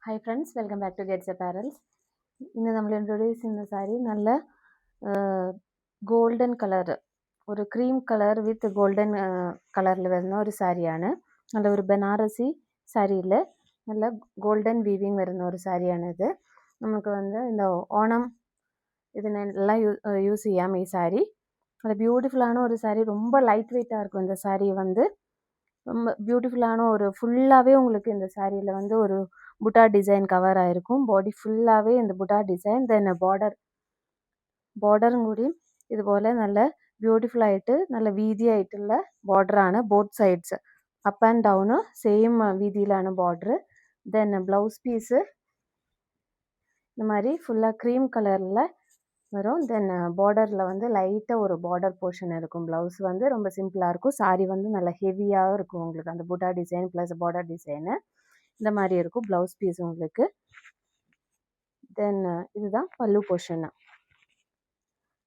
Hi friends, welcome back to Gets Apparels. ഇന്ന് നമ്മൾ introduce ചെയ്യുന്ന സാരി നല്ല ഗോൾഡൻ കളർ, ഒരു ക്രീം കളർ വിത്ത് ഗോൾഡൻ കളറിൽ വരുന്ന ഒരു സാരിയാണ്. നല്ല ഒരു ബനാറസി സാരിയിൽ നല്ല ഗോൾഡൻ വീവിങ് വരുന്ന ഒരു സാരിയാണിത്. നമുക്ക് இந்த ஓணம் ഇതിനെല്ലാം யூஸ் ചെയ്യാം ഈ സാരി. நல்ல பியூட்டிஃபுல்லான ஒரு சாரி, ரொம்ப லைட் வெயிட்டாக இருக்கும் இந்த சாரி. ரொம்ப பியூட்டிஃபுல்லான ஒரு ஃபுல்லாகவே உங்களுக்கு இந்த சாரியில் ஒரு புட்டா டிசைன் கவர் ஆகிருக்கும். பாடி ஃபுல்லாகவே இந்த புட்டா டிசைன், தென் ബോർഡറും കൂടി ഇതുപോലെ നല്ല ബ്യൂട്ടിഫുൾ ആയിട്ട് നല്ല വീതിയായിട്ടുള്ള ബോർഡറാണ്. Both sides up and down same വീതിയിലാണ് ബോർഡർ. ദെൻ ப்ளவுஸ் பீஸு இந்த மாதிரி ஃபுல்லாக க்ரீம் கலரில் வரும். தென் பார்டரில் லைட்டாக ஒரு பார்டர் போர்ஷன் இருக்கும். ப்ளவுஸ் ரொம்ப சிம்பிளாக இருக்கும். சாரி நல்லா ஹெவியாக இருக்கும். உங்களுக்கு அந்த புட்டா டிசைன் ப்ளஸ் பார்டர் டிசைனு இந்த மாதிரி இருக்கும் ப்ளவுஸ் பீஸ் உங்களுக்கு. தென் இதுதான் பல்லு போர்ஷன்.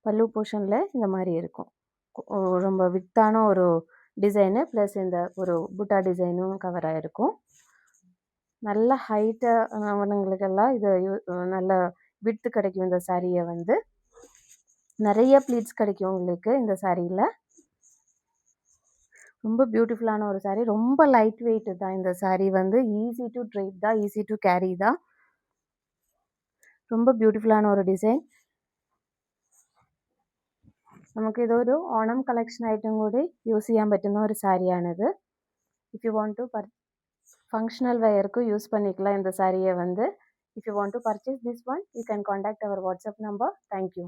பல்லு போர்ஷனில் இந்த மாதிரி இருக்கும். ரொம்ப வித்தான ஒரு டிசைனு ப்ளஸ் இந்த ஒரு புட்டா டிசைனும் கவர் ஆகிருக்கும். நல்ல ஹைட்டானவங்களுக்கெல்லாம் இது நல்ல விட்டு கிடைக்கும். இந்த சாரியை நிறைய ப்ளீட்ஸ் கிடைக்கும் உங்களுக்கு இந்த சாரியில். ரொம்ப பியூட்டிஃபுல்லான ஒரு சாரி, ரொம்ப லைட் வெயிட் தான் இந்த சாரி. ஈஸி டு ட்ரைப் தான், ஈஸி டு கேரி தான். ரொம்ப பியூட்டிஃபுல்லான ஒரு டிசைன். നമുക്ക് ഇതൊരു ഓണം കളക്ഷൻ ആയിട്ടും കൂടി യൂസ് ചെയ്യാൻ പറ്റുന്ന ഒരു സാരിയാണിത്. If you want to functional വെയർക്ക് യൂസ് பண்ணிக்கலாம் இந்த சாரியை. If you want to purchase this one, you can contact our WhatsApp number. Thank you.